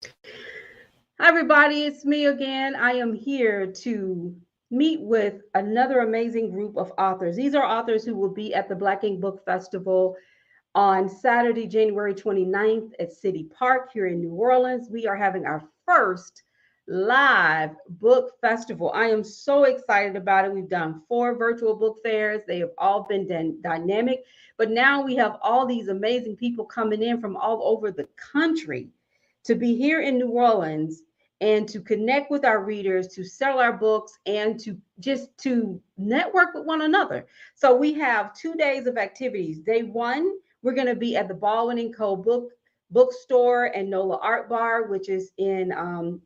Hi, everybody. It's me again. I am here to meet with another amazing group of authors. These are authors who will be at the Black Ink Book Festival on Saturday, January 29th at City Park here in New Orleans. We are having our first live book festival. I am so excited about it. We've done 4 virtual book fairs, they have all been dynamic, but now we have all these amazing people coming in from all over the country to be here in New Orleans and to connect with our readers, to sell our books, and to just to network with one another. So we have 2 days of activities. Day one, we're going to be at the Baldwin and Co. bookstore and NOLA Art Bar, which is in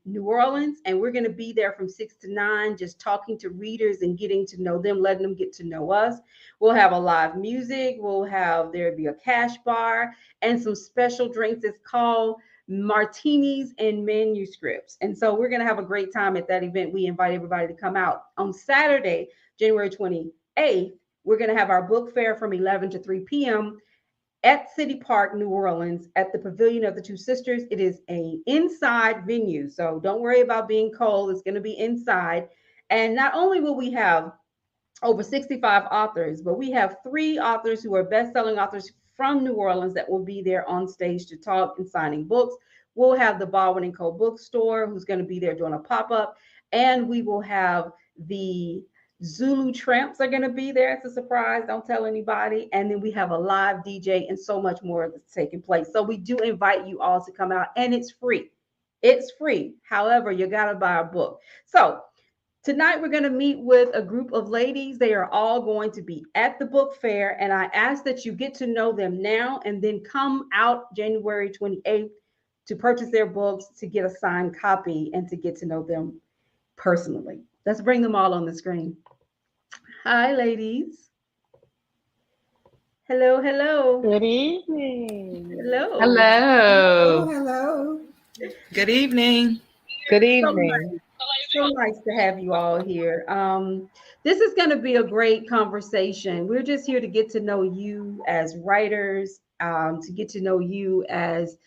New Orleans. And we're going to be there from 6 to 9, just talking to readers and getting to know them, letting them get to know us. We'll have a live music. There'll be a cash bar and some special drinks. It's called martinis and manuscripts. And so we're going to have a great time at that event. We invite everybody to come out. On Saturday, January 28th, we're going to have our book fair from 11 to 3 p.m. at City Park, New Orleans, at the Pavilion of the Two Sisters. It is an inside venue, so don't worry about being cold. It's going to be inside. And not only will we have over 65 authors, but we have 3 authors who are best-selling authors from New Orleans that will be there on stage to talk and signing books. We'll have the Baldwin and Co. bookstore who's going to be there doing a pop-up, and we will have the Zulu Tramps are going to be there. It's a surprise. Don't tell anybody. And then we have a live DJ and so much more that's taking place. So we do invite you all to come out, and it's free. It's free. However, you got to buy a book. So tonight, we're going to meet with a group of ladies. They are all going to be at the book fair, and I ask that you get to know them now and then come out January 28th to purchase their books, to get a signed copy, and to get to know them personally. Let's bring them all on the screen. Hi, ladies. Hello, hello. Good evening. Hello. Oh, Hello. hello. Good evening. Good So evening. so nice to have you all here. This is going to be a great conversation. We're just here to get to know you as writers, to get to know you as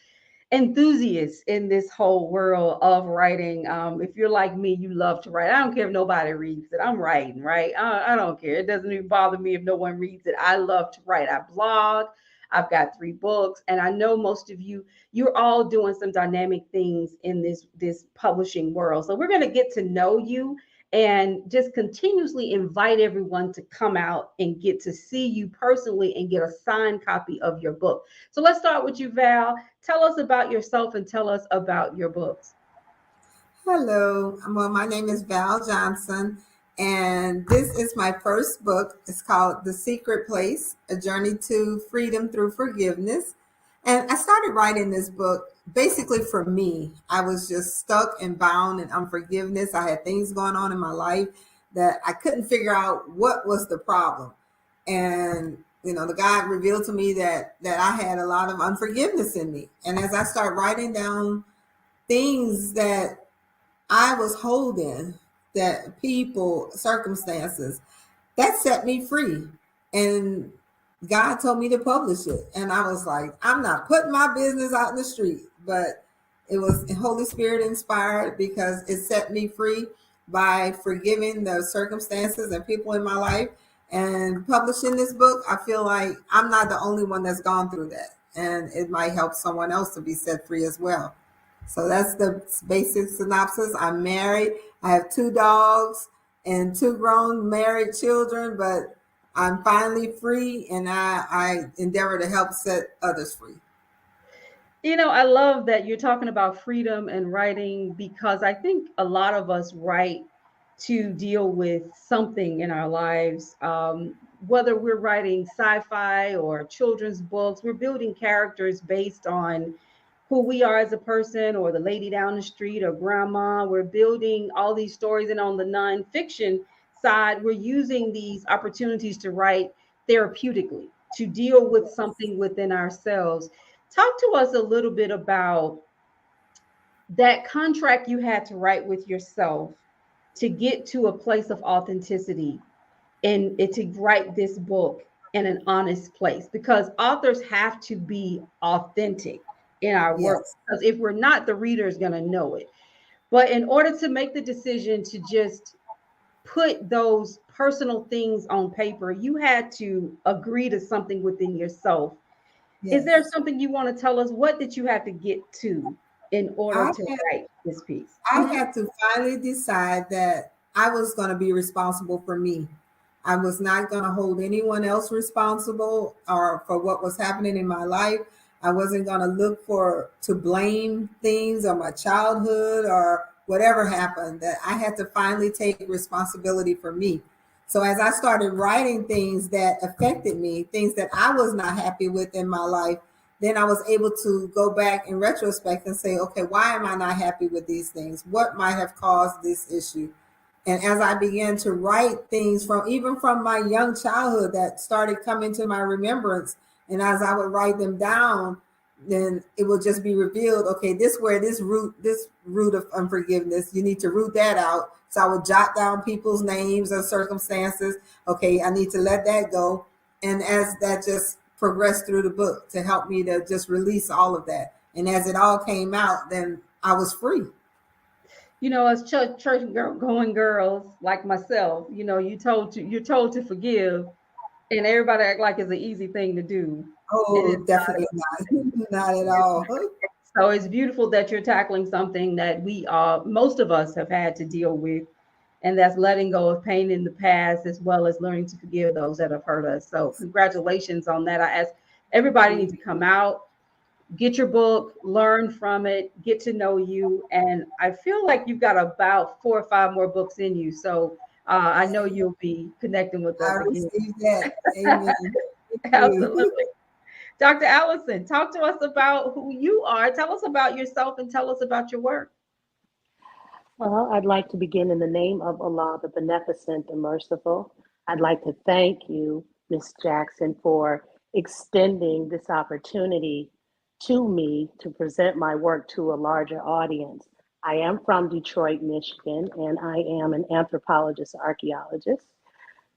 enthusiasts in this whole world of writing. If you're like me, you love to write. I don't care if nobody reads it. I'm writing, right? I don't care. It doesn't even bother me if no one reads it. I love to write. I blog. I've got 3 books, and I know most of you, you're all doing some dynamic things in this publishing world. So we're going to get to know you and just continuously invite everyone to come out and get to see you personally and get a signed copy of your book. So let's start with you, Val. Tell us about yourself and tell us about your books. Hello. Well, my name is Val Johnson, and this is my first book. It's called The Secret Place, A Journey to Freedom Through Forgiveness. And I started writing this book basically for me. I was just stuck and bound in unforgiveness. I had things going on in my life that I couldn't figure out what was the problem. And the God revealed to me that I had a lot of unforgiveness in me. And as I start writing down things that I was holding, that people, circumstances, that set me free. And God told me to publish it. And I was like, I'm not putting my business out in the street. But it was Holy Spirit inspired because it set me free by forgiving the circumstances and people in my life. And publishing this book, I feel like I'm not the only one that's gone through that. And it might help someone else to be set free as well. So that's the basic synopsis. I'm married. I have 2 dogs and 2 grown married children, but I'm finally free, and I endeavor to help set others free. I love that you're talking about freedom and writing because I think a lot of us write to deal with something in our lives. Whether we're writing sci-fi or children's books, we're building characters based on who we are as a person or the lady down the street or grandma. We're building all these stories. And on the nonfiction side, we're using these opportunities to write therapeutically, to deal with something within ourselves. Talk to us a little bit about that contract you had to write with yourself to get to a place of authenticity and to write this book in an honest place, because authors have to be authentic. in our work. Yes. Because if we're not, the reader is going to know it. But in order to make the decision to just put those personal things on paper, you had to agree to something within yourself. Is there Yes. something you want to tell us? What did you have to get to in order I to had write this piece? I had to finally decide that I was going to be responsible for me. I was not going to hold anyone else responsible or for what was happening in my life. I wasn't going to look for to blame things or my childhood or whatever happened. That I had to finally take responsibility for me. So as I started writing things that affected me, things that I was not happy with in my life, then I was able to go back in retrospect and say, okay, why am I not happy with these things? What might have caused this issue? And as I began to write things from even from my young childhood that started coming to my remembrance, and as I would write them down, then it will just be revealed, okay, this root of unforgiveness, you need to root that out. So I would jot down people's names or circumstances. Okay, I need to let that go. And as that just progressed through the book to help me to just release all of that. And as it all came out, then I was free. As church going girls like myself, you're told to forgive, and everybody act like it's an easy thing to do. It is Oh, definitely not. Not at all. so it's beautiful that you're tackling something that most of us have had to deal with, and that's letting go of pain in the past as well as learning to forgive those that have hurt us. So congratulations on that. I ask everybody needs to come out, get your book, learn from it, get to know you. And I feel like you've got about 4 or 5 more books in you. So I know you'll be connecting with I us again. received that. Amen. Thank you. Absolutely. Dr. Allison, talk to us about who you are. Tell us about yourself and tell us about your work. Well, I'd like to begin in the name of Allah, the Beneficent, the Merciful. I'd like to thank you, Miss Jackson, for extending this opportunity to me to present my work to a larger audience. I am from Detroit, Michigan, and I am an anthropologist archaeologist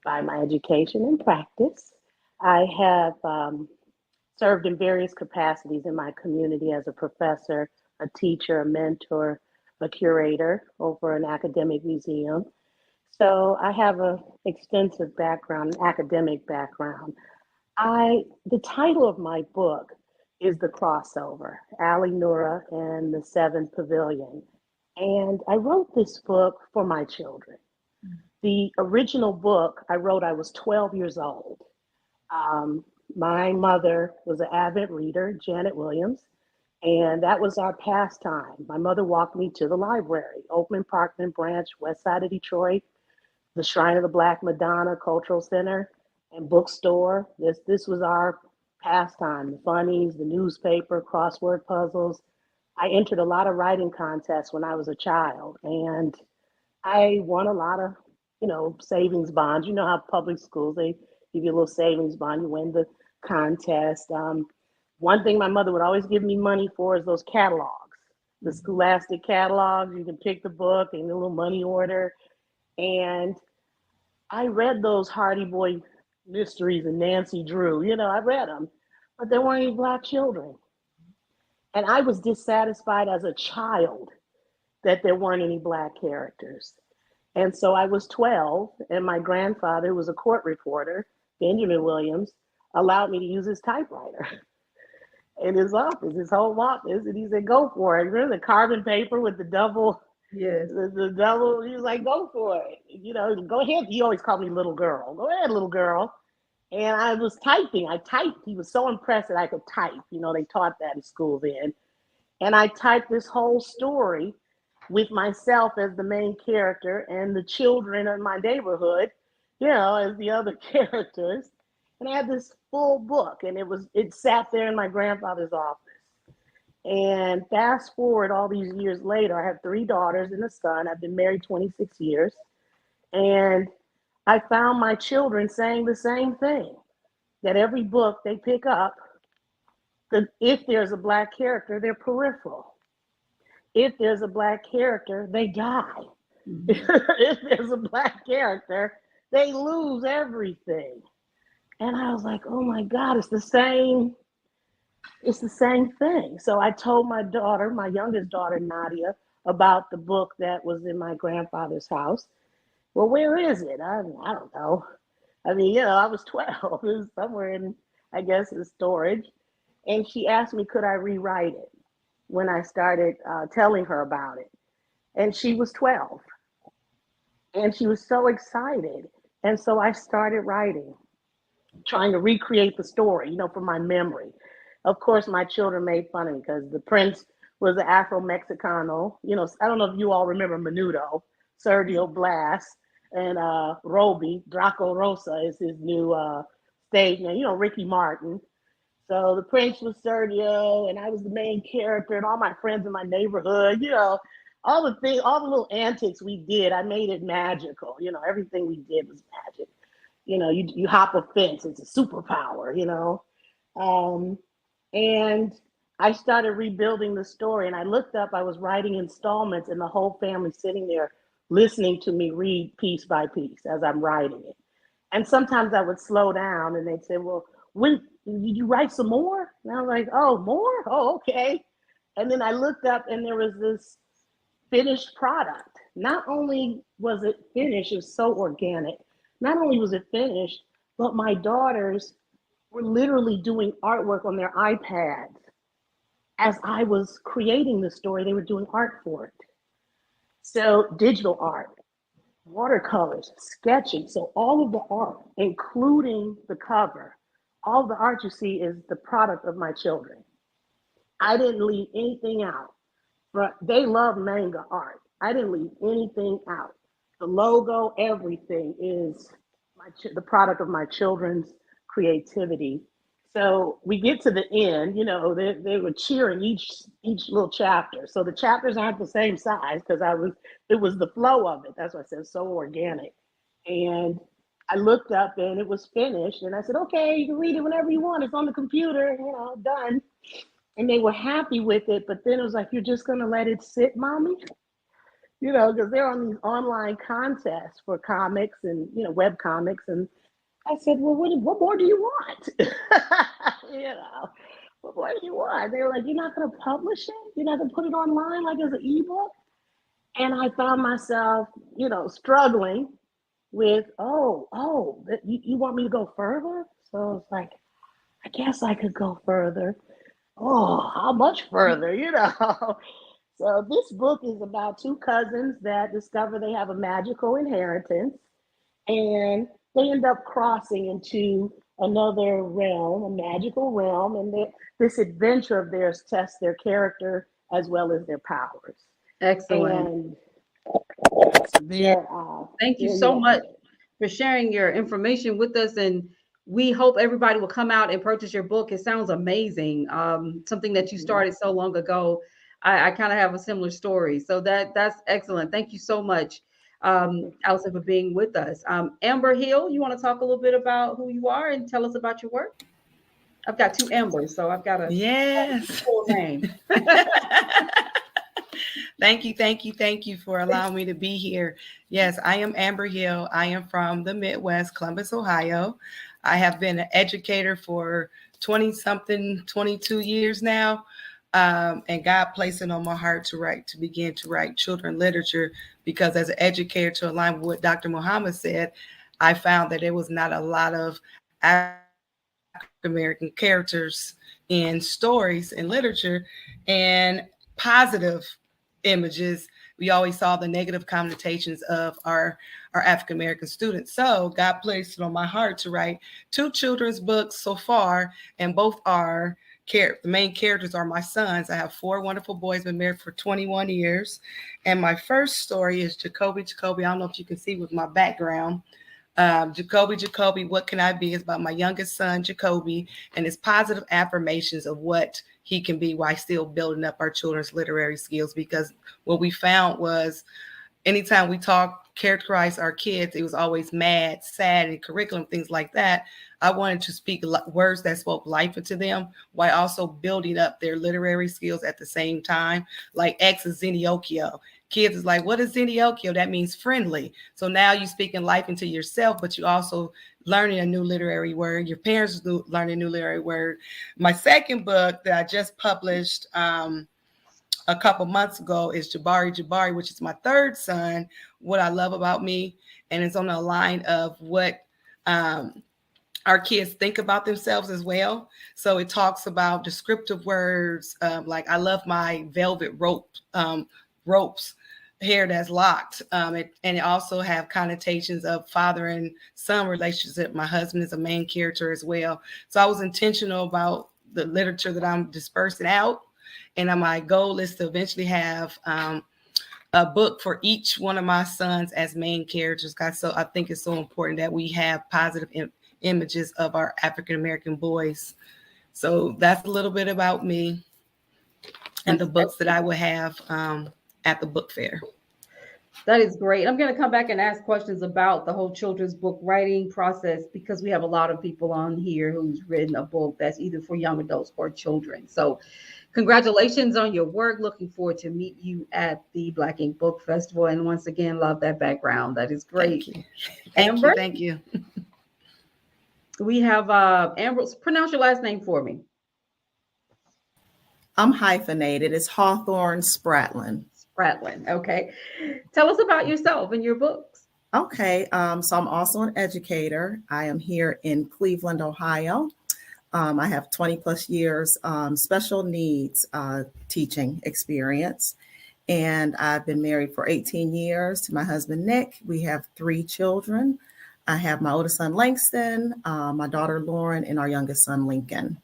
by my education and practice. I have served in various capacities in my community as a professor, a teacher, a mentor, a curator over an academic museum. So I have an extensive background, an academic background. The title of my book is The Crossover, Ali Nura and the Seventh Pavilion. And I wrote this book for my children. The original book I wrote, I was 12 years old. My mother was an avid reader, Janet Williams, and that was our pastime. My mother walked me to the library, Oakland, Parkland Branch, west side of Detroit, the Shrine of the Black Madonna Cultural Center and bookstore. This was our pastime, the funnies, the newspaper, crossword puzzles. I entered a lot of writing contests when I was a child, and I won a lot of, savings bonds. You know how public schools, they give you a little savings bond, you win the contest. One thing my mother would always give me money for is those catalogs, the Scholastic catalogs. You can pick the book and a little money order. And I read those Hardy Boy mysteries and Nancy Drew. I read them, but there weren't any Black children. And I was dissatisfied as a child that there weren't any Black characters. And so I was 12, and my grandfather, who was a court reporter, Benjamin Williams, allowed me to use his typewriter in his office, his home office. And he said, go for it. Remember the carbon paper with the double, Yes. the double, he was like, go for it. Go ahead. He always called me little girl. Go ahead, little girl. And I was typing. I typed. He was so impressed that I could type. They taught that in school then. And I typed this whole story with myself as the main character and the children of my neighborhood, as the other characters. And I had this full book, and it sat there in my grandfather's office. And fast forward all these years later, I have 3 daughters and a son. I've been married 26 years. And I found my children saying the same thing, that every book they pick up, that if there's a Black character, they're peripheral. If there's a Black character, they die. Mm-hmm. If there's a Black character, they lose everything. And I was like, oh my God, it's the same It's the same thing. So I told my daughter, my youngest daughter, Nadia, about the book that was in my grandfather's house. Well, where is it? I don't know. I mean, I was 12. It was somewhere in, I guess, in storage. And she asked me, could I rewrite it when I started telling her about it? And she was 12. And she was so excited. And so I started writing, trying to recreate the story, from my memory. Of course, my children made fun of me because the prince was an Afro-Mexicano. I don't know if you all remember Menudo, Sergio Blas, and Roby, Draco Rosa is his new stage name, Ricky Martin. So the prince was Sergio, and I was the main character, and all my friends in my neighborhood, all the things, all the little antics we did, I made it magical. Everything we did was magic. You hop a fence, it's a superpower, and I started rebuilding the story, and I looked up, I was writing installments, and the whole family sitting there listening to me read piece by piece as I'm writing it. And sometimes I would slow down and they'd say, well, when did you write some more? And I was like, oh, more? Oh, okay. And then I looked up and there was this finished product. Not only was it finished, it was so organic. Not only was it finished, but my daughters were literally doing artwork on their iPads. As I was creating the story, they were doing art for it. So digital art, watercolors, sketching. So all of the art, including the cover, all the art you see is the product of my children. I didn't leave anything out, but they love manga art. I didn't leave anything out. The logo, everything is the product of my children's creativity. So we get to the end, they were cheering each little chapter. So the chapters aren't the same size because it was the flow of it. That's why I said so organic. And I looked up and it was finished. And I said, okay, you can read it whenever you want. It's on the computer, done. And they were happy with it. But then it was like, you're just going to let it sit, mommy? Because they're on these online contests for comics and, web comics. And I said, well, what more do you want? What more do you want? They were like, you're not going to publish it? You're not going to put it online like as an ebook? And I found myself, struggling with, you want me to go further? So it's like, I guess I could go further. Oh, how much further, So this book is about two cousins that discover they have a magical inheritance, and they end up crossing into another realm, a magical realm, and this adventure of theirs tests their character as well as their powers. Excellent. And thank you so much for sharing your information with us, and we hope everybody will come out and purchase your book. It sounds amazing. Something that you started so long ago. I kind of have a similar story. So that's excellent. Thank you so much, Allison, for being with us. Amber Hill, you want to talk a little bit about who you are and tell us about your work? I've got two Ambers, so I've got a full name. Thank you for allowing me to be here. Yes, I am Amber Hill. I am from the Midwest, Columbus, Ohio. I have been an educator for 22 years now. And God placed it on my heart to begin to write children literature, because as an educator, to align with what Dr. Muhammad said, I found that there was not a lot of African-American characters in stories and literature and positive images. We always saw the negative connotations of our African-American students. So God placed it on my heart to write two children's books so far, and both are the main characters are my sons. I have 4 wonderful boys, been married for 21 years. And my first story is Jacoby. I don't know if you can see with my background. Jacoby, what can I be? It's about my youngest son, Jacoby, and his positive affirmations of what he can be while still building up our children's literary skills. Because what we found was anytime we characterize our kids, it was always mad, sad, and curriculum, things like that. I wanted to speak words that spoke life into them while also building up their literary skills at the same time. Like X is Zenokio. kids is like, what is Zendiokio? That means friendly. So now you're speaking life into yourself, but you also learning a new literary word. Your parents learning a new literary word. My second book that I just published a couple months ago is Jabari, which is my third son, What I Love About Me. And it's on the line of what our kids think about themselves as well. So it talks about descriptive words like I love my velvet ropes, hair that's locked. And it also have connotations of father and son relationship. My husband is a main character as well. So I was intentional about the literature that I'm dispersing out. And my goal is to eventually have a book for each one of my sons as main characters. So I think it's so important that we have positive images of our African-American boys. So that's a little bit about me and the books that I will have at the book fair. That is great. I'm going to come back and ask questions about the whole children's book writing process, because we have a lot of people on here who's written a book that's either for young adults or children. So congratulations on your work. Looking forward to meet you at the Black Ink Book Festival. And once again, love that background. That is great. Amber? Thank you. We have Amber. Pronounce your last name for me. I'm hyphenated. It's Hawthorne Spratlin. Spratlin. Okay. Tell us about yourself and your books. Okay. So I'm also an educator. I am here in Cleveland, Ohio. I have 20 plus years special needs teaching experience. And I've been married for 18 years to my husband, Nick. We have 3 children. I have my oldest son, Langston, my daughter, Lauren, and our youngest son, Lincoln.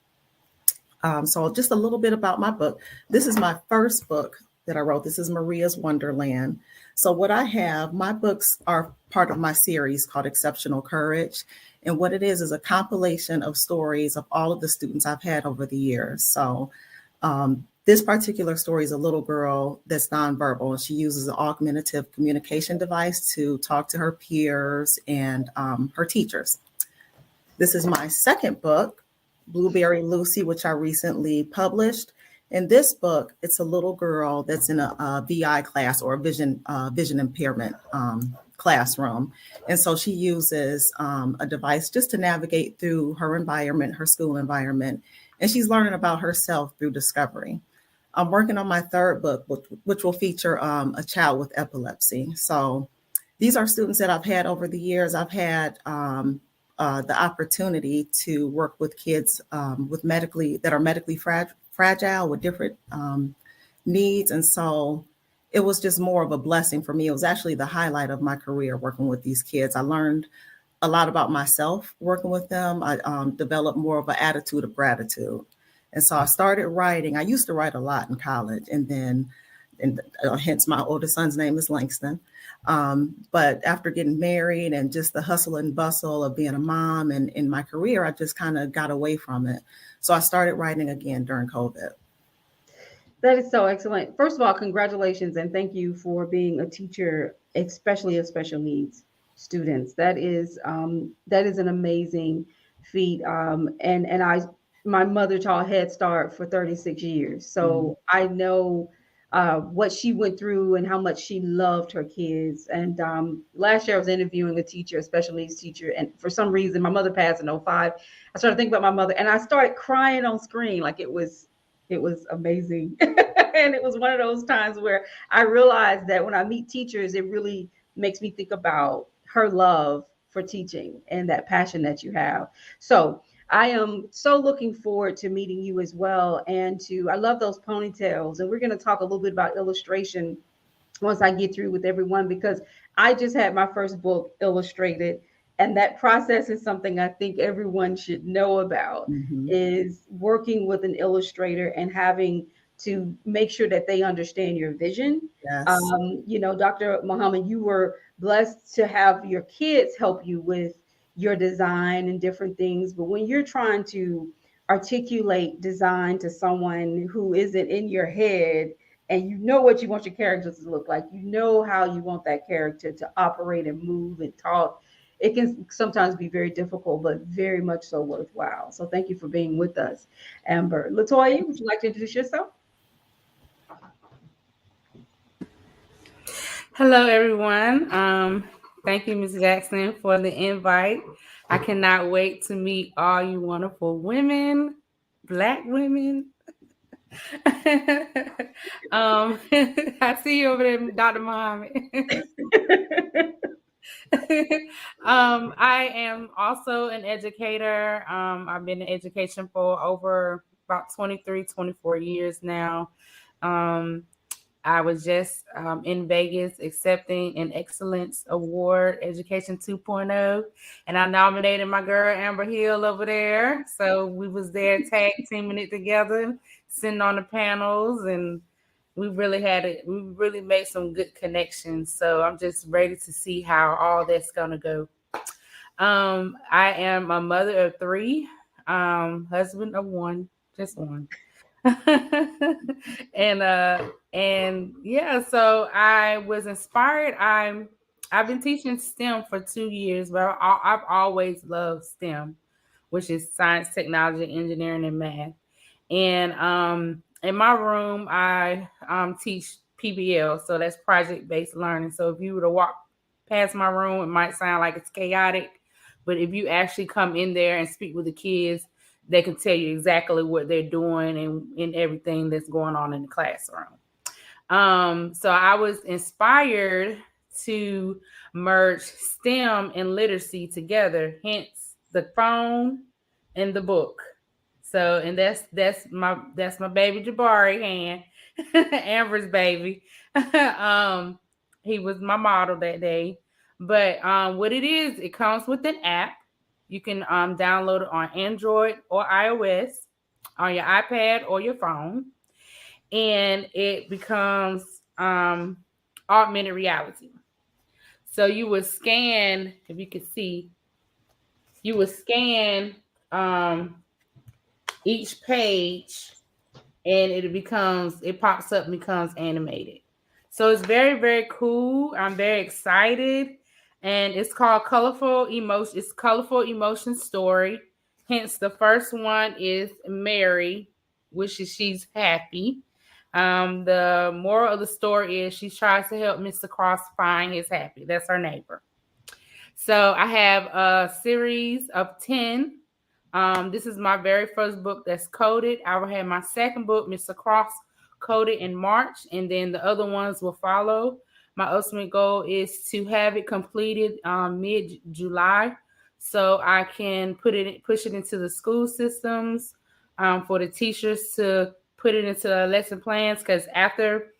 So just a little bit about my book. This is my first book that I wrote. This is Maria's Wonderland. So what I have, my books are part of my series called Exceptional Courage. And what it is a compilation of stories of all of the students I've had over the years. So this particular story is a little girl that's nonverbal, and she uses an augmentative communication device to talk to her peers and her teachers. This is my second book, Blueberry Lucy, which I recently published. In this book, it's a little girl that's in a VI class, or a vision impairment classroom. And so she uses a device just to navigate through her environment, her school environment, and she's learning about herself through discovery. I'm working on my third book, which will feature a child with epilepsy. So these are students that I've had over the years. I've had the opportunity to work with kids that are medically fragile with different needs. And so it was just more of a blessing for me. It was actually the highlight of my career working with these kids. I learned a lot about myself working with them. I developed more of an attitude of gratitude. And so I started writing. I used to write a lot in college, and hence my oldest son's name is Langston. But after getting married and just the hustle and bustle of being a mom and in my career, I just kind of got away from it. So I started writing again during COVID. That is so excellent. First of all, congratulations, and thank you for being a teacher, especially of special needs students. That is an amazing feat. My mother taught Head Start for 36 years, so I know what she went through and how much she loved her kids. And last year I was interviewing a teacher, a special needs teacher, and for some reason my mother passed in 2005. I started thinking about my mother, and I started crying on screen. Like it was amazing. And it was one of those times where I realized that when I meet teachers, it really makes me think about her love for teaching and that passion that you have. So I am so looking forward to meeting you as well. And I love those ponytails. And we're going to talk a little bit about illustration once I get through with everyone, because I just had my first book illustrated. And that process is something I think everyone should know about, is working with an illustrator and having to make sure that they understand your vision. Yes. Dr. Muhammad, you were blessed to have your kids help you with your design and different things. But when you're trying to articulate design to someone who isn't in your head, and you know what you want your characters to look like, you know how you want that character to operate and move and talk, it can sometimes be very difficult, but very much so worthwhile. So thank you for being with us, Amber. LaToya, would you like to introduce yourself? Hello, everyone. Thank you, Ms. Jackson, for the invite. I cannot wait to meet all you wonderful women, Black women. I see you over there, Dr. Muhammad. I am also an educator. I've been in education for over about 23, 24 years now. I was just in Vegas accepting an Excellence Award, Education 2.0, and I nominated my girl Amber Hill over there. So we was there tag teaming it together, sitting on the panels, and we really had it. We really made some good connections. So I'm just ready to see how all that's gonna go. I am a mother of 3, husband of 1, just 1. And yeah, so I was inspired. I've been teaching STEM for 2 years, but I've always loved STEM, which is science, technology, engineering, and math. And in my room, I teach PBL, so that's project-based learning. So if you were to walk past my room, it might sound like it's chaotic, but if you actually come in there and speak with the kids, they can tell you exactly what they're doing and everything that's going on in the classroom. So I was inspired to merge STEM and literacy together, hence the phone and the book. So, and that's my baby Jabari hand, Amber's baby. He was my model that day. But what it is, it comes with an app. You can download it on Android or iOS, on your iPad or your phone, and it becomes augmented reality. So you would scan, if you could see, you would scan each page, and it pops up and becomes animated. So it's very, very cool. I'm very excited. And it's called Colorful Emotion. It's Colorful Emotion Story. Hence, the first one is Mary, which is she's happy. The moral of the story is she tries to help Mr. Cross find his happy. That's her neighbor. So I have a series of 10. This is my very first book that's coded. I will have my second book, Mr. Cross, coded in March, and then the other ones will follow. My ultimate goal is to have it completed mid-July, so I can push it into the school systems for the teachers to put it into the lesson plans. Because after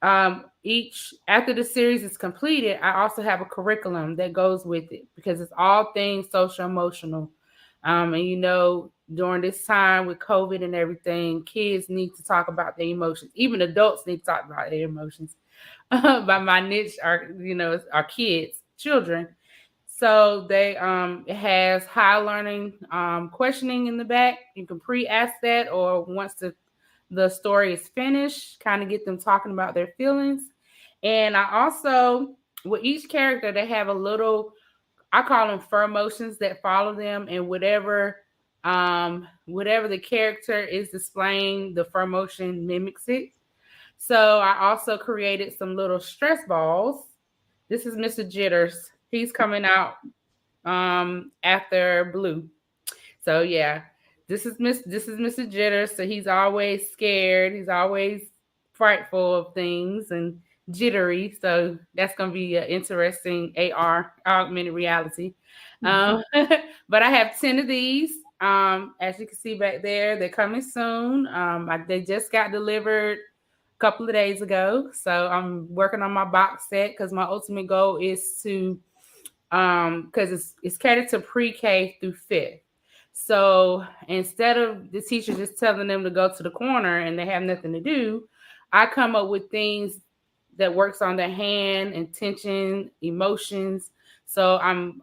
the series is completed, I also have a curriculum that goes with it, because it's all things social emotional. And during this time with COVID and everything, kids need to talk about their emotions. Even adults need to talk about their emotions. But my niche are kids, children. So it has high learning questioning in the back. You can pre-ask that, or once the story is finished, kind of get them talking about their feelings. And I also, with each character, they have a little, I call them fur emotions that follow them, and whatever the character is displaying, the fur emotion mimics it. So I also created some little stress balls. This is Mr. Jitters. He's coming out after Blue. So yeah, this is Mr. Jitters. So he's always scared. He's always frightful of things and jittery. So that's going to be an interesting AR, augmented reality. But I have 10 of these. As you can see back there, they're coming soon. They just got delivered a couple of days ago. So I'm working on my box set, because my ultimate goal is to, because it's catered to pre-K through 5th. So instead of the teacher just telling them to go to the corner and they have nothing to do, I come up with things that works on their hand, intention, emotions. So I'm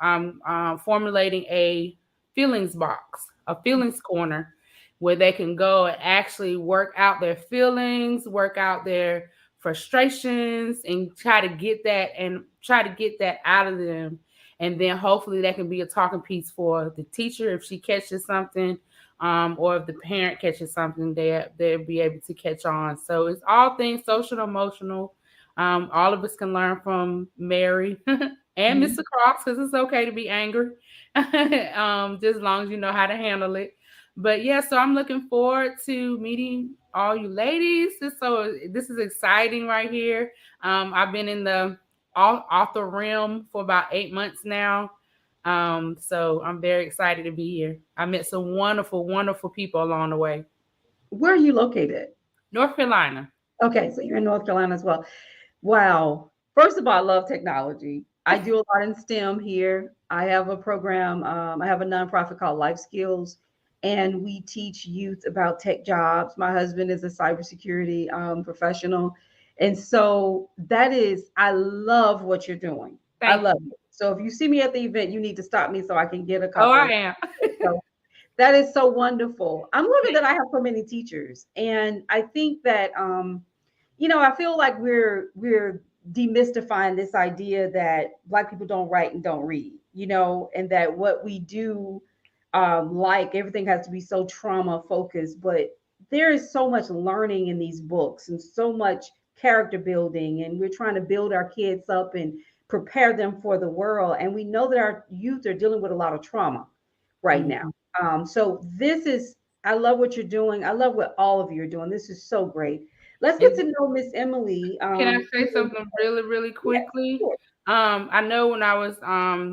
formulating a feelings box, a feelings corner, where they can go and actually work out their feelings, work out their frustrations, and try to get that out of them. And then hopefully that can be a talking piece for the teacher if she catches something, or if the parent catches something, they'll be able to catch on. So it's all things social, emotional, All of us can learn from Mary and Mr. Cross, because it's okay to be angry, just as long as you know how to handle it. But yeah, so I'm looking forward to meeting all you ladies. This is exciting right here. I've been in the author realm for about 8 months now. So I'm very excited to be here. I met some wonderful, wonderful people along the way. Where are you located? North Carolina. Okay, so you're in North Carolina as well. Wow. First of all, I love technology. I do a lot in STEM here. I have a program, I have a nonprofit called Life Skills, and we teach youth about tech jobs. My husband is a cybersecurity professional. And so I love what you're doing. I Thank love you. it. So if you see me at the event, you need to stop me so I can get a Oh, I couple. am. So that is so wonderful. I'm loving that I have so many teachers. And I think that I feel like we're demystifying this idea that Black people don't write and don't read, and that what we do, like everything has to be so trauma focused. But there is so much learning in these books and so much character building, and we're trying to build our kids up and prepare them for the world. And we know that our youth are dealing with a lot of trauma right now. So I love what you're doing. I love what all of you are doing. This is so great. Let's get to know Miss Emily. Can I say something really, really quickly? Sure. I know when I was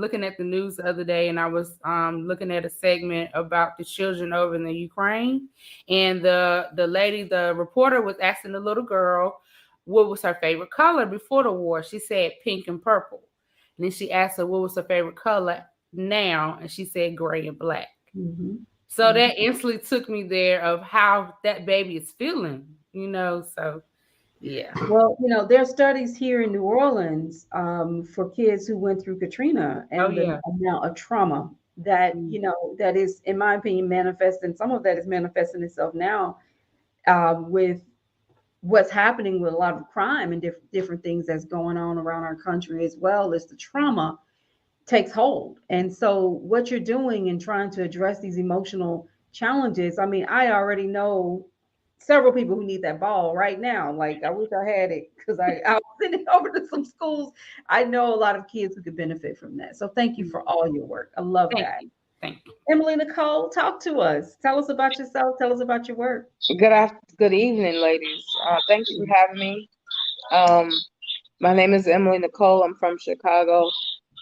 looking at the news the other day, and I was looking at a segment about the children over in the Ukraine, and the reporter was asking the little girl what was her favorite color before the war. She said pink and purple. And then she asked her what was her favorite color now, and she said gray and black. So that instantly took me there of how that baby is feeling, so yeah. Well, there are studies here in New Orleans for kids who went through Katrina and the amount of trauma that, that is, in my opinion, manifesting. Some of that is manifesting itself now with what's happening with a lot of crime and different things that's going on around our country, as well as the trauma takes hold. And so what you're doing in trying to address these emotional challenges, I mean, I already know several people who need that ball right now. Like, I wish I had it, because I was sending over to some schools. I know a lot of kids who could benefit from that. So thank you for all your work. I love that. Thank you. Emily Nicole, talk to us. Tell us about yourself. Tell us about your work. Good evening, ladies. Thank you for having me. My name is Emily Nicole. I'm from Chicago,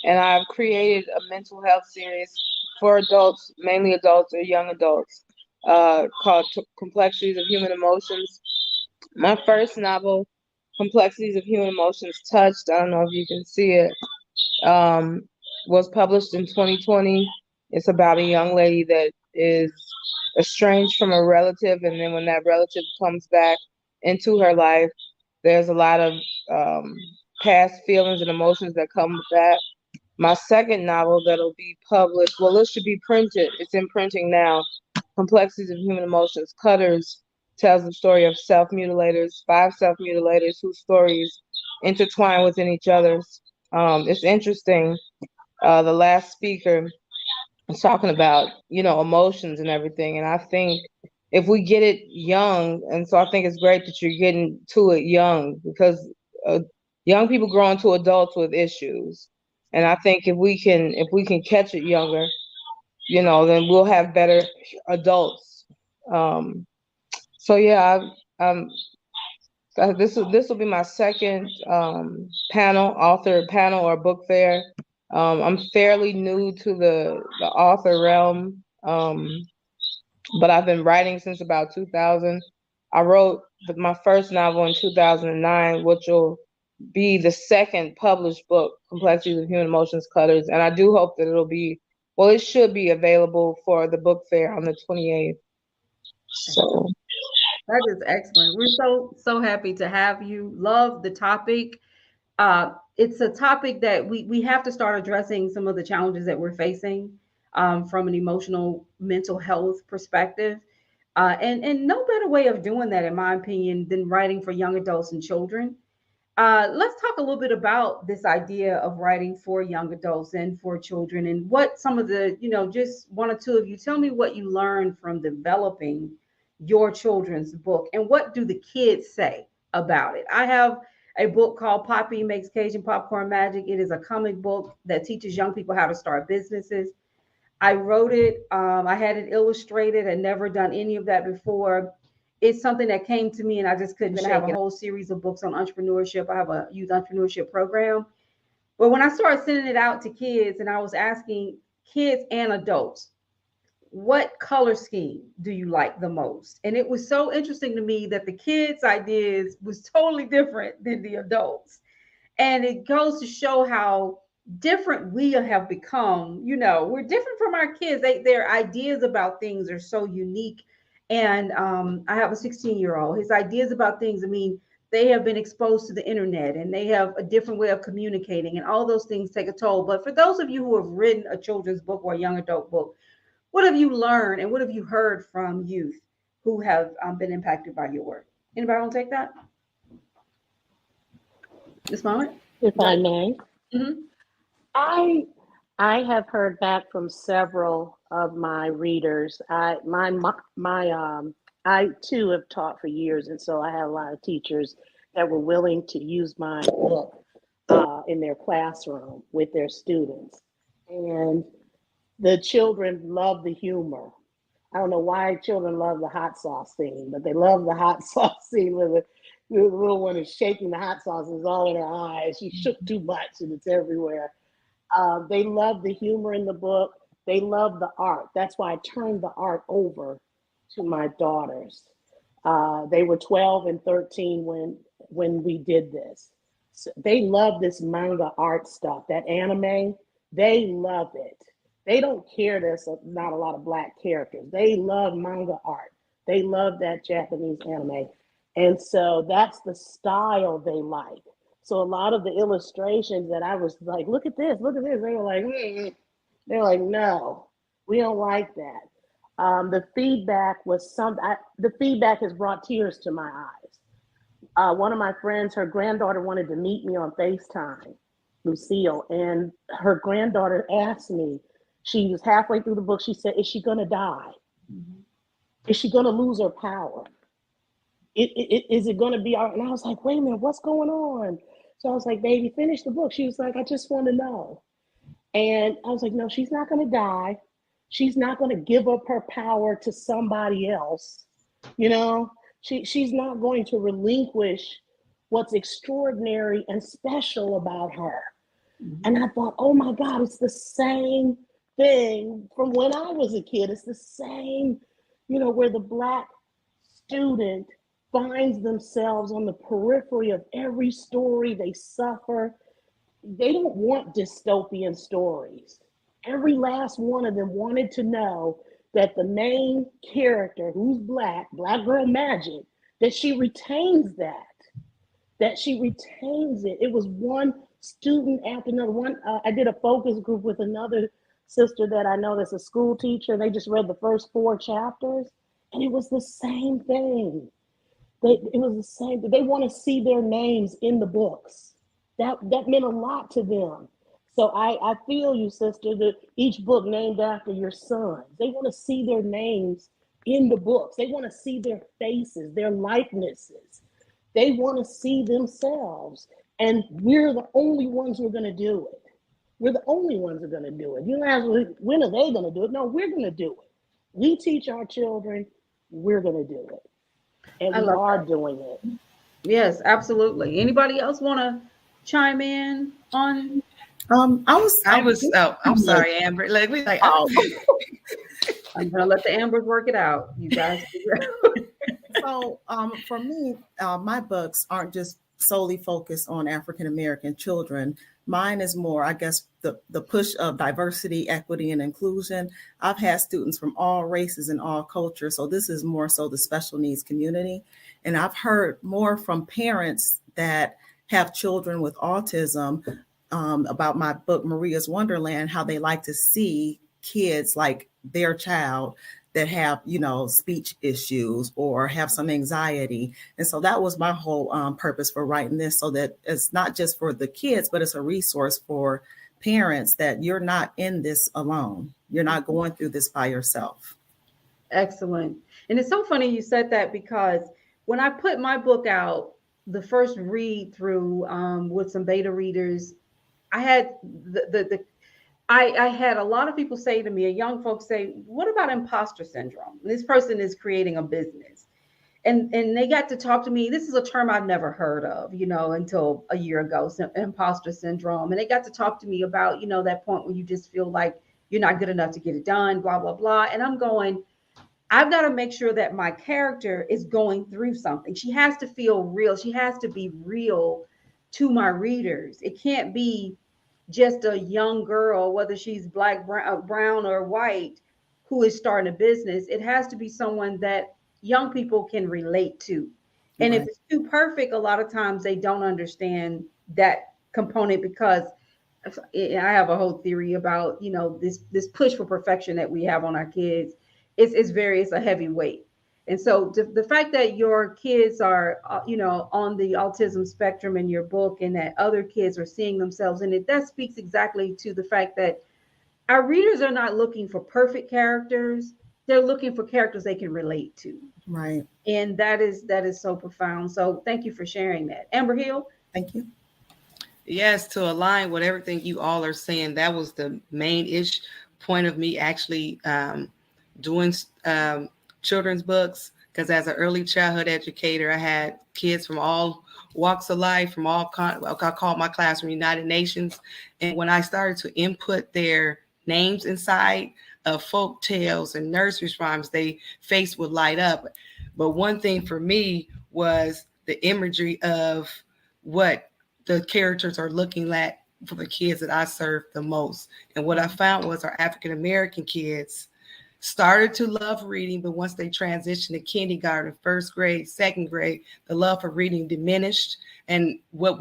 and I've created a mental health series for adults, mainly adults or young adults, called Complexities of Human Emotions. My first novel, Complexities of Human Emotions Touched, I don't know if you can see it, was published in 2020. It's about a young lady that is estranged from a relative, and then when that relative comes back into her life, there's a lot of past feelings and emotions that come with that. My second novel that'll be published, well, it should be printed. It's in printing now. Complexities of Human Emotions Cutters tells the story of self-mutilators, 5 self-mutilators whose stories intertwine within each other's. It's interesting. The last speaker was talking about, emotions and everything. And I think if we get it young, and so I think it's great that you're getting to it young, because young people grow into adults with issues. And I think if we can catch it younger, then we'll have better adults. So yeah, this will be my second author panel or book fair. I'm fairly new to the author realm, but I've been writing since about 2000. I wrote my first novel in 2009, which will be the second published book, Complexities of Human Emotions Cutters, and I do hope that it should be available for the book fair on the 28th. So that is excellent. We're so happy to have you. Love the topic. It's a topic that we have to start addressing some of the challenges that we're facing from an emotional mental health perspective. And no better way of doing that, in my opinion, than writing for young adults and children. Let's talk a little bit about this idea of writing for young adults and for children, and what some of the, just one or two of you, tell me what you learned from developing your children's book, and what do the kids say about it? I have a book called Poppy Makes Cajun Popcorn Magic. It is a comic book that teaches young people how to start businesses. I wrote it. I had it illustrated. I'd never done any of that before. It's something that came to me and I just couldn't shake it. I have a whole series of books on entrepreneurship. I have a youth entrepreneurship program. But when I started sending it out to kids and I was asking kids and adults, what color scheme do you like the most? And it was so interesting to me that the kids' ideas was totally different than the adults. And it goes to show how different we have become. You know, we're different from our kids. Their ideas about things are so unique. And I have a 16-year-old. His ideas about things, I mean, they have been exposed to the internet and they have a different way of communicating, and all those things take a toll. But for those of you who have written a children's book or a young adult book, what have you learned and what have you heard from youth who have been impacted by your work? Anybody want to take that? This moment? If I may. Mm-hmm. I have heard back from several of my readers. I too have taught for years, and so I had a lot of teachers that were willing to use my book in their classroom with their students. And the children love the humor. I don't know why children love the hot sauce scene, but they love the hot sauce scene where the little one is shaking the hot sauce, it's all in her eyes. She shook too much and it's everywhere. They love the humor in the book. They love the art. That's why I turned the art over to my daughters. They were 12 and 13 when we did this. So they love this manga art stuff, that anime. They love it. They don't care there's not a lot of Black characters. They love manga art. They love that Japanese anime. And so that's the style they like. So a lot of the illustrations that I was like, look at this, they were like, they're like, no, we don't like that. The feedback was the feedback has brought tears to my eyes. One of my friends, her granddaughter wanted to meet me on FaceTime, Lucille, and her granddaughter asked me, she was halfway through the book, she said, is she gonna die? Mm-hmm. Is she gonna lose her power? Is it gonna be all right? And I was like, wait a minute, what's going on? So I was like, baby, finish the book. She was like, I just want to know. And I was like, no, she's not going to die. She's not going to give up her power to somebody else. You know, she's not going to relinquish what's extraordinary and special about her. Mm-hmm. And I thought, oh my God, it's the same thing from when I was a kid. It's the same, you know, where the Black student finds themselves on the periphery of every story. They suffer. They don't want dystopian stories. Every last one of them wanted to know that the main character, who's Black Girl Magic, that she retains that she retains it. It was one student after another. I did a focus group with another sister that I know that's a school teacher. They just read the first 4 chapters, and it was the same thing. It was the same. They want to see their names in the books. That meant a lot to them. So I feel you, sister, that each book named after your sons, they want to see their names in the books. They want to see their faces, their likenesses. They want to see themselves. And we're the only ones who are going to do it. We're the only ones who are going to do it. You ask, when are they going to do it? No, we're going to do it. We teach our children, we're going to do it. And we are doing it. Yes, absolutely. Anybody else want to chime in on? I'm sorry, Amber. Like we like. Oh. I'm gonna let the Ambers work it out. You guys. So, for me, my books aren't just solely focused on African American children. Mine is more, I guess, the push of diversity, equity, and inclusion. I've had students from all races and all cultures, so this is more so the special needs community. And I've heard more from parents that have children with autism about my book, Maria's Wonderland, how they like to see kids like their child that have, you know, speech issues or have some anxiety. And so that was my whole purpose for writing this, so that it's not just for the kids, but it's a resource for parents that you're not in this alone. You're not going through this by yourself. Excellent. And it's so funny you said that, because when I put my book out, the first read through with some beta readers, I had I had a lot of people say to me, a young folks say, "What about imposter syndrome?" This person is creating a business, and they got to talk to me. This is a term I've never heard of, until a year ago, imposter syndrome. And they got to talk to me about, that point when you just feel like you're not good enough to get it done, blah blah blah. And I'm going, I've got to make sure that my character is going through something. She has to feel real. She has to be real to my readers. It can't be just a young girl, whether she's black, brown, or white, who is starting a business. It has to be someone that young people can relate to. And if Right. it's too perfect, a lot of times they don't understand that component, because I have a whole theory about, this push for perfection that we have on our kids. It's a heavy weight. And so the fact that your kids are, on the autism spectrum in your book, and that other kids are seeing themselves in it, that speaks exactly to the fact that our readers are not looking for perfect characters. They're looking for characters they can relate to. Right. And that is so profound. So thank you for sharing that. Amber Hill. Thank you. Yes, to align with everything you all are saying, that was the main point of me actually doing children's books, because as an early childhood educator, I had kids from all walks of life, from all I call my classroom United Nations. And when I started to input their names inside of folk tales and nursery rhymes, they face would light up. But one thing for me was the imagery of what the characters are looking at for the kids that I serve the most. And what I found was our African American kids started to love reading, but once they transitioned to kindergarten, first grade, second grade, the love for reading diminished. And what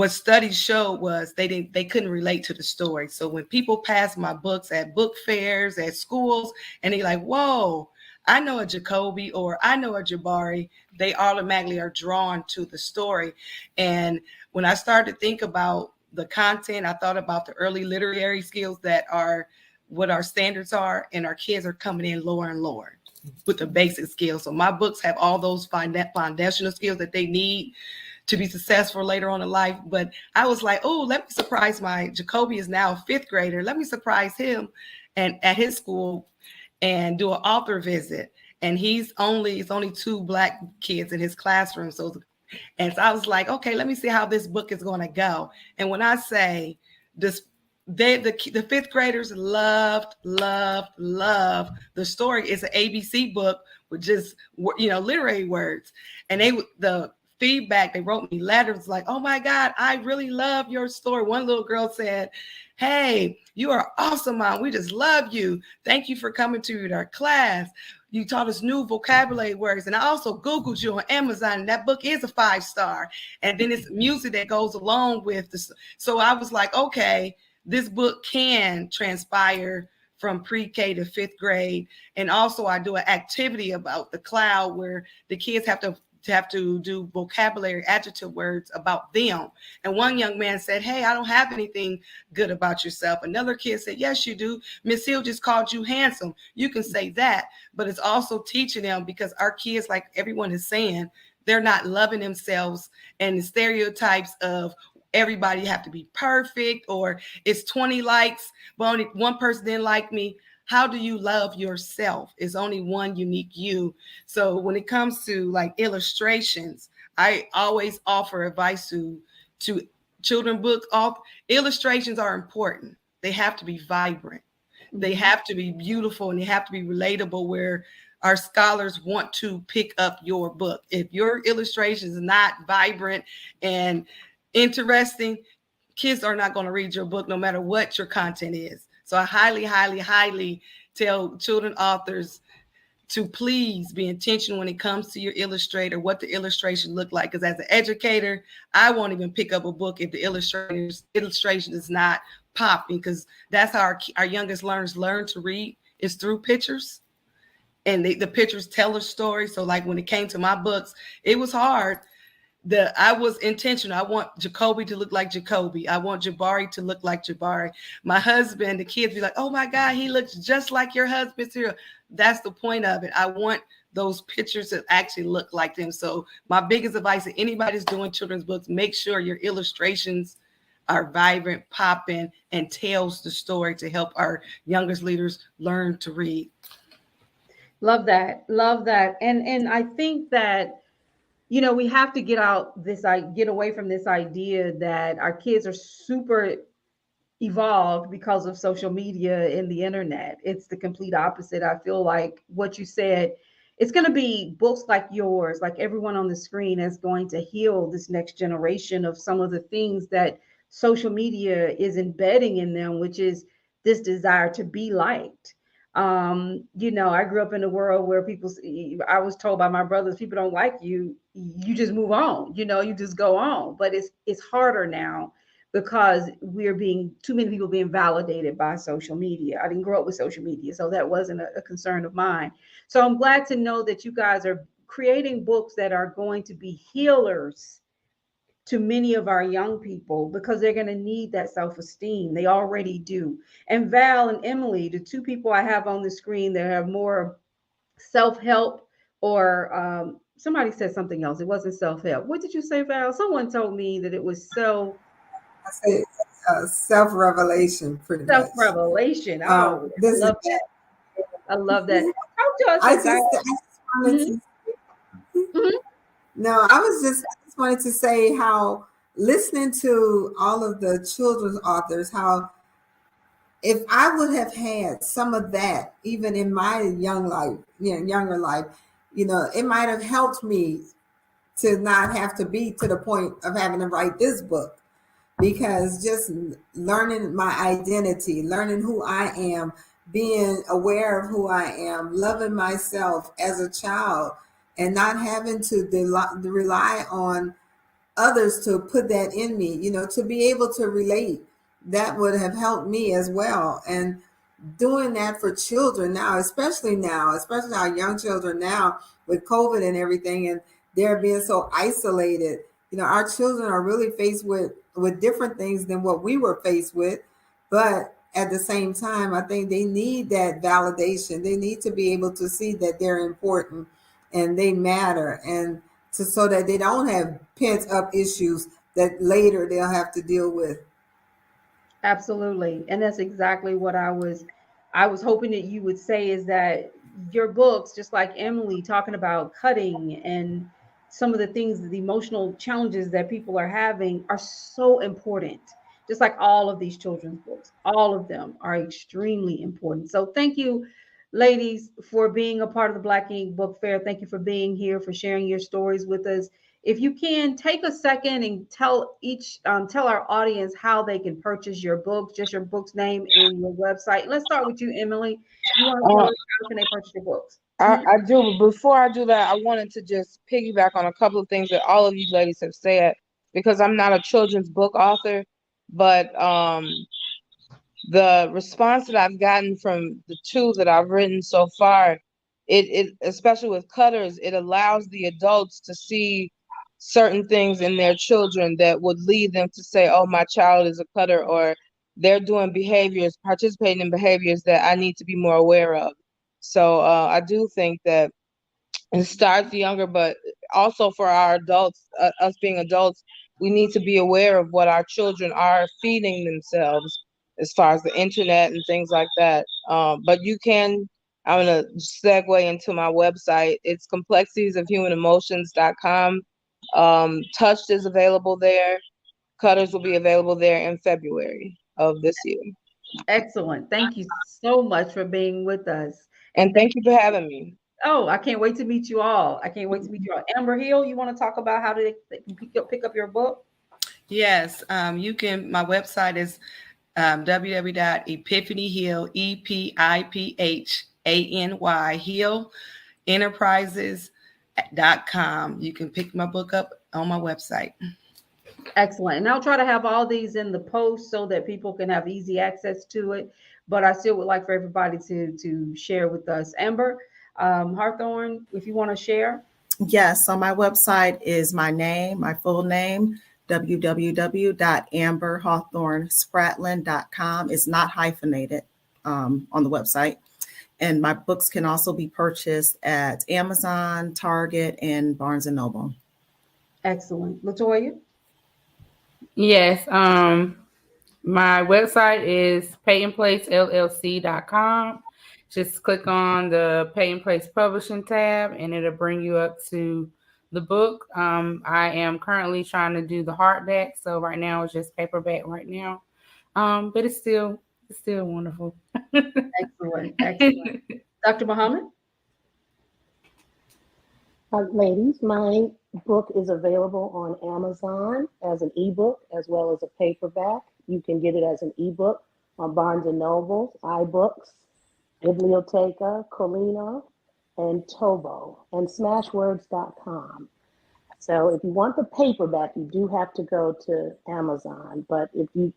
studies showed was they couldn't relate to the story. So when people pass my books at book fairs, at schools, and they're like, whoa, I know a Jacoby or I know a Jabari, they automatically are drawn to the story. And when I started to think about the content, I thought about the early literary skills that are what our standards are, and our kids are coming in lower and lower with the basic skills. So my books have all those foundational skills that they need to be successful later on in life. But I was like, oh, let me surprise my Jacoby is now a fifth grader. Let me surprise him and at his school and do an author visit. And it's only two Black kids in his classroom. So I was like, okay, let me see how this book is going to go. And when I say this, the fifth graders loved the story. It's an ABC book with just literary words, and the feedback, they wrote me letters like, oh my God, I really love your story. One little girl said, hey, you are awesome, Mom. We just love you. Thank you for coming to our class. You taught us new vocabulary words. And I also Googled you on Amazon, and that book is a 5-star. And then it's music that goes along with this. So I was like, okay, this book can transpire from pre-K to fifth grade. And also I do an activity about the cloud where the kids have to do vocabulary adjective words about them. And one young man said, hey, I don't have anything good about yourself. Another kid said, yes, you do. Miss Hill just called you handsome. You can say that. But it's also teaching them, because our kids, like everyone is saying, they're not loving themselves, and the stereotypes of everybody have to be perfect, or it's 20 likes, but only one person didn't like me. How do you love yourself? It's only one unique you. So when it comes to like illustrations, I always offer advice to children book. Illustrations are important. They have to be vibrant. They have to be beautiful, and they have to be relatable, where our scholars want to pick up your book. If your illustration is not vibrant and interesting, kids are not going to read your book no matter what your content is. So I highly, highly, highly tell children authors to please be intentional when it comes to your illustrator, what the illustration look like. Because as an educator, I won't even pick up a book if the illustration is not popping, because that's how our youngest learners learn to read, is through pictures. And the pictures tell a story. So like when it came to my books, it was hard. I was intentional. I want Jacoby to look like Jacoby. I want Jabari to look like Jabari. My husband, the kids be like, oh my God, he looks just like your husband too. That's the point of it. I want those pictures to actually look like them. So my biggest advice to anybody that's doing children's books, make sure your illustrations are vibrant, popping, and tells the story to help our youngest leaders learn to read. Love that. Love that. And I think that, you know, we have to get away from this idea that our kids are super evolved because of social media and the internet. It's the complete opposite. I feel like what you said, it's going to be books like yours, like everyone on the screen, is going to heal this next generation of some of the things that social media is embedding in them, which is this desire to be liked. You know, I grew up in a world where I was told by my brothers, people don't like you, you just move on, you know, you just go on. But it's harder now because too many people being validated by social media. I didn't grow up with social media, so that wasn't a concern of mine. So I'm glad to know that you guys are creating books that are going to be healers to many of our young people, because they're going to need that self-esteem. They already do. And Val and Emily, the two people I have on the screen that have more self-help, or somebody said something else. It wasn't self-help. What did you say, Val? Someone told me that it was I say self-revelation, pretty much. self-revelation. Oh, I This love is that. I love that. Talk to us I about just wanted to No, I just wanted to say how listening to all of the children's authors, how if I would have had some of that even in my younger life, you know, it might have helped me to not have to be to the point of having to write this book, because just learning my identity, learning who I am, being aware of who I am, loving myself as a child, and not having to rely on others to put that in me, you know, to be able to relate, that would have helped me as well. And doing that for children especially our young children now with COVID and everything, and they're being so isolated. You know, our children are really faced with different things than what we were faced with. But at the same time, I think they need that validation. They need to be able to see that they're important and they matter, and so that they don't have pent up issues that later they'll have to deal with. Absolutely. And that's exactly what I was hoping that you would say, is that your books, just like Emily talking about cutting and some of the things, the emotional challenges that people are having, are so important. Just like all of these children's books, all of them are extremely important. So thank you, ladies, for being a part of the Black Ink Book Fair. Thank you for being here, for sharing your stories with us. If you can take a second and tell our audience how they can purchase your books, just your book's name and your website. Let's start with you, Emily. You want to tell us how can they purchase your books? I do. But before I do that, I wanted to just piggyback on a couple of things that all of you ladies have said, because I'm not a children's book author, but the response that I've gotten from the two that I've written so far, it especially with Cutters, it allows the adults to see certain things in their children that would lead them to say, oh, my child is a cutter, or they're participating in behaviors that I need to be more aware of. So I do think that it starts younger, but also for our adults, us being adults, we need to be aware of what our children are feeding themselves as far as the internet and things like that. But I'm going to segue into my website. It's complexitiesofhumanemotions.com. Touched is available there. Cutters will be available there in February of this year. Excellent. Thank you so much for being with us. And thank you for having me. Oh, I can't wait to meet you all. Amber Hill, you want to talk about how they can pick up your book? Yes, you can. My website is www.epiphanyhill, EPIPHANY Hill Enterprises.com. You can pick my book up on my website. Excellent. And I'll try to have all these in the post so that people can have easy access to it. But I still would like for everybody to share with us. Amber Hawthorne, if you want to share. Yes, so my website is my full name, www.amberhawthornespratland.com. It's not hyphenated on the website. And my books can also be purchased at Amazon, Target, and Barnes & Noble. Excellent. Latoya? Yes. My website is payandplacellc.com. Just click on the Pay and Place Publishing tab and it'll bring you up to the book. I am currently trying to do the hardback. So right now it's just paperback right now. But it's still wonderful. Excellent. Excellent. Dr. Muhammad? Ladies, my book is available on Amazon as an ebook as well as a paperback. You can get it as an ebook on Barnes & Noble, iBooks, Biblioteca, Colina, and Tobo, and Smashwords.com. So if you want the paperback, you do have to go to Amazon. But if you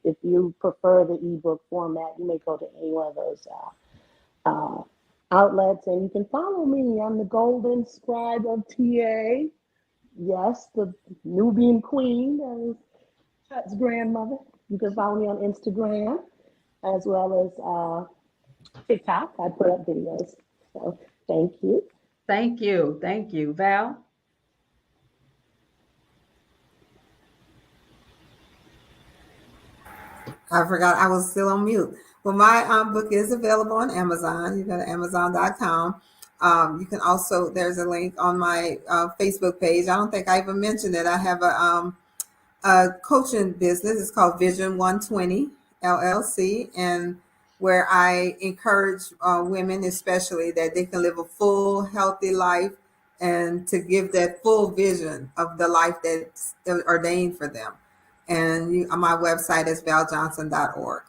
prefer the ebook format, you may go to any one of those outlets. And you can follow me. I'm the Golden Scribe of TA. Yes, the Nubian Queen, that was Chet's grandmother. You can follow me on Instagram as well as TikTok. I put up videos. So thank you. Thank you. Thank you. Val? I forgot I was still on mute. Well, my book is available on Amazon. You go to Amazon.com. You can also, there's a link on my Facebook page. I don't think I even mentioned it. I have a coaching business. It's called Vision 120 LLC, and where I encourage women, especially, that they can live a full, healthy life and to give that full vision of the life that's ordained for them. And on my website is valjohnson.org.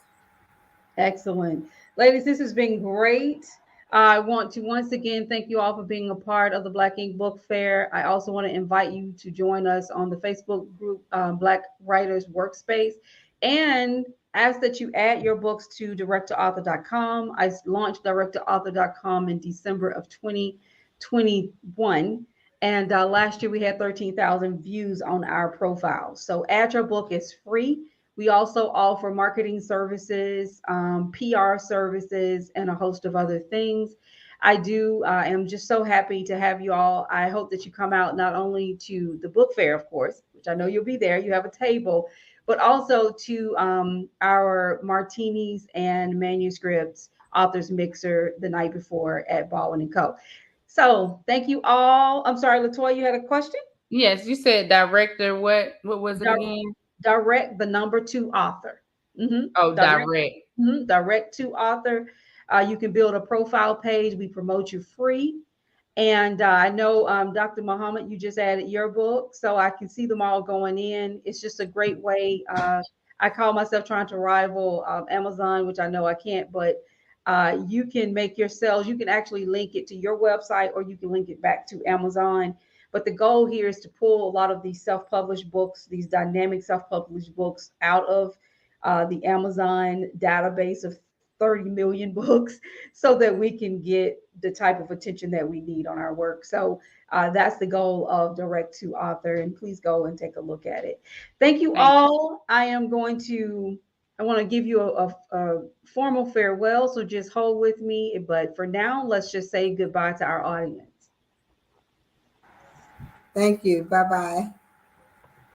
Excellent. Ladies, this has been great. I want to once again thank you all for being a part of the Black Ink Book Fair. I also want to invite you to join us on the Facebook group, Black Writers Workspace, and ask that you add your books to directtoauthor.com. I launched directtoauthor.com in December of 2021. And last year we had 13,000 views on our profile. So add your book, is free. We also offer marketing services, PR services, and a host of other things. I am just so happy to have you all. I hope that you come out not only to the book fair, of course, which I know you'll be there, you have a table, but also to our martinis and manuscripts authors mixer the night before at Baldwin & Co. So thank you all. I'm sorry, Latoya, you had a question? Yes, you said director. What was it again? Direct the number 2 author. Oh, direct. Direct to author. You can build a profile page. We promote you free. And I know, Dr. Muhammad, you just added your book, so I can see them all going in. It's just a great way. I call myself trying to rival Amazon, which I know I can't, but you can make your sales. You can actually link it to your website, or you can link it back to Amazon. But the goal here is to pull a lot of these self-published books, these dynamic self-published books, out of the Amazon database of 30 million books, so that we can get the type of attention that we need on our work. So that's the goal of Direct to Author, and please go and take a look at it. Thank you all. I want to give you a formal farewell, so just hold with me. But for now, let's just say goodbye to our audience. Thank you. Bye-bye.